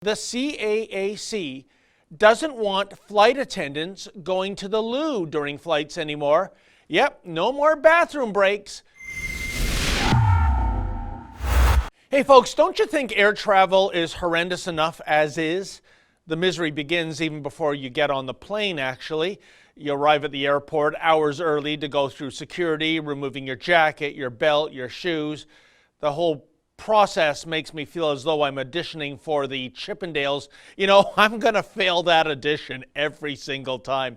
The CAAC doesn't want flight attendants going to the loo during flights anymore. Yep, no more bathroom breaks. Hey folks, don't you think air travel is horrendous enough as is? The misery begins even before you get on the plane, actually. You arrive at the airport hours early to go through security, removing your jacket, your belt, your shoes. The whole process makes me feel as though I'm auditioning for the Chippendales. You know, I'm going to fail that audition every single time.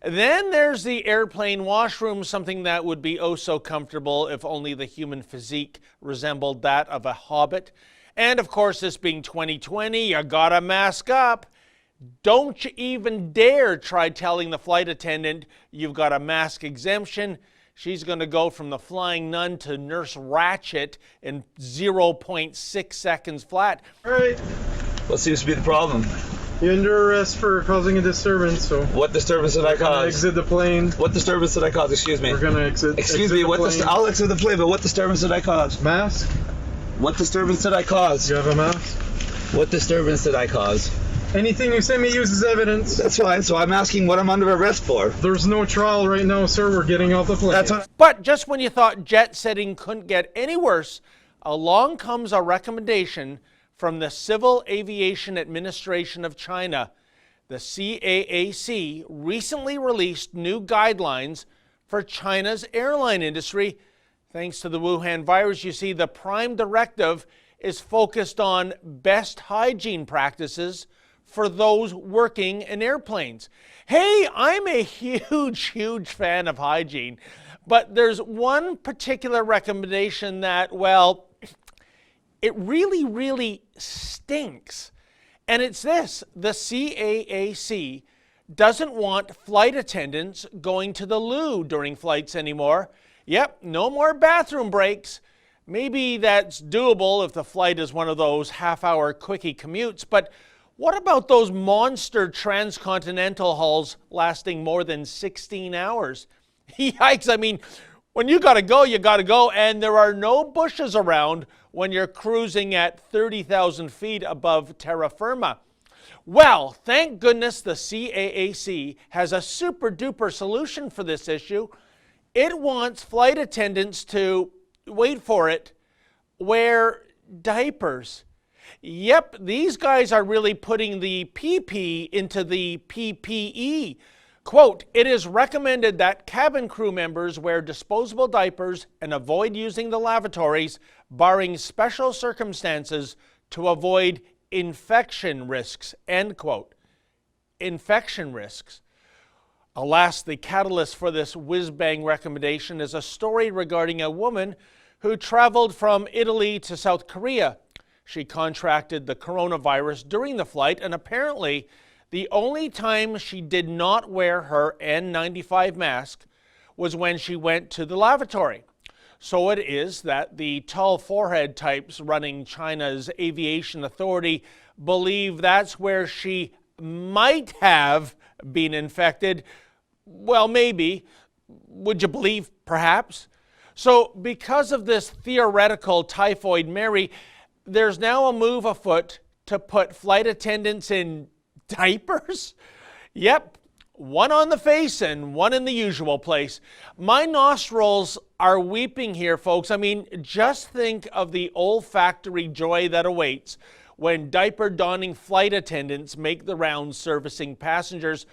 Then there's the airplane washroom, something that would be oh so comfortable if only the human physique resembled that of a hobbit. And of course, this being 2020, you gotta mask up. Don't you even dare try telling the flight attendant you've got a mask exemption. She's going to go from the flying nun to Nurse Ratchet in 0.6 seconds flat. All right. What seems to be the problem? You're under arrest for causing a disturbance, so... What disturbance did I cause? Exit the plane. What disturbance did I cause? Excuse me. We're gonna exit. Excuse me, I'll exit the plane, but what disturbance did I cause? Mask? What disturbance did I cause? You have a mask? What disturbance did I cause? Anything you say may use as evidence. That's fine, so I'm asking what I'm under arrest for. There's no trial right now, sir. We're getting off the plane. That's what... But just when you thought jet setting couldn't get any worse, along comes a recommendation from the Civil Aviation Administration of China. The CAAC recently released new guidelines for China's airline industry. Thanks to the Wuhan virus, you see, the prime directive is focused on best hygiene practices for those working in airplanes. Hey, I'm a huge fan of hygiene, but there's one particular recommendation that, well, it really stinks. And it's this: the CAAC doesn't want flight attendants going to the loo during flights anymore. Yep, no more bathroom breaks. Maybe that's doable if the flight is one of those half-hour quickie commutes, but what about those monster transcontinental hauls lasting more than 16 hours? Yikes, I mean, when you gotta go, and there are no bushes around when you're cruising at 30,000 feet above terra firma. Well, thank goodness the CAAC has a super duper solution for this issue. It wants flight attendants to, wait for it, wear diapers. Yep, these guys are really putting the PP into the PPE. Quote, it is recommended that cabin crew members wear disposable diapers and avoid using the lavatories, barring special circumstances, to avoid infection risks, end quote. Infection risks. Alas, the catalyst for this whiz-bang recommendation is a story regarding a woman who traveled from Italy to South Korea. She contracted the coronavirus during the flight, and apparently the only time she did not wear her N95 mask was when she went to the lavatory. So it is that the tall forehead types running China's aviation authority believe that's where she might have been infected. Well, maybe. Would you believe, perhaps? So because of this theoretical typhoid Mary, there's now a move afoot to put flight attendants in diapers? Yep, one on the face and one in the usual place. My nostrils are weeping here, folks. I mean, just think of the olfactory joy that awaits when diaper-donning flight attendants make the rounds servicing passengers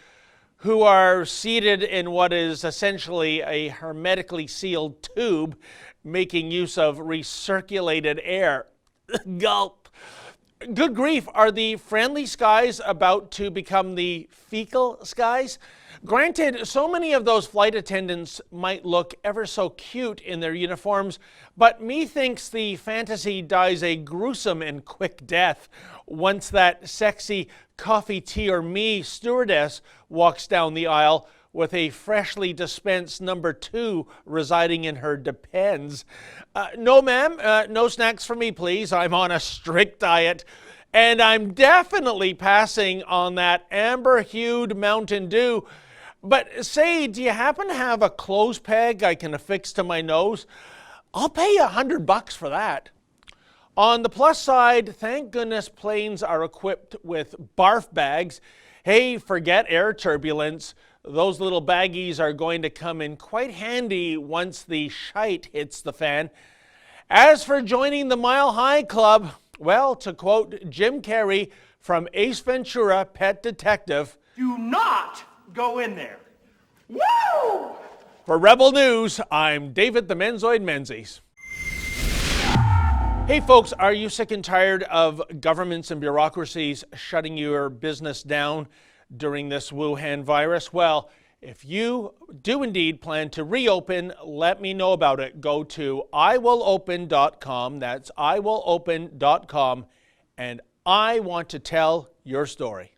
who are seated in what is essentially a hermetically sealed tube, making use of recirculated air. Gulp. Good grief, are the friendly skies about to become the fecal skies? Granted, so many of those flight attendants might look ever so cute in their uniforms, but methinks the fantasy dies a gruesome and quick death once that sexy coffee, tea, or me stewardess walks down the aisle with a freshly dispensed number 2 residing in her Depends. No, ma'am, no snacks for me, please. I'm on a strict diet, and I'm definitely passing on that amber-hued Mountain Dew. But say, do you happen to have a clothes peg I can affix to my nose? I'll pay you $100 for that. On the plus side, thank goodness planes are equipped with barf bags. Hey, forget air turbulence. Those little baggies are going to come in quite handy once the shite hits the fan. As for joining the Mile High Club, well, to quote Jim Carrey from Ace Ventura, Pet Detective, Do not go in there. Woo! for Rebel News, I'm David the Menzoid Menzies. Hey folks, are you sick and tired of governments and bureaucracies shutting your business down during this Wuhan virus? Well, if you do indeed plan to reopen, let me know about it. Go to iwillopen.com, that's iwillopen.com, and I want to tell your story.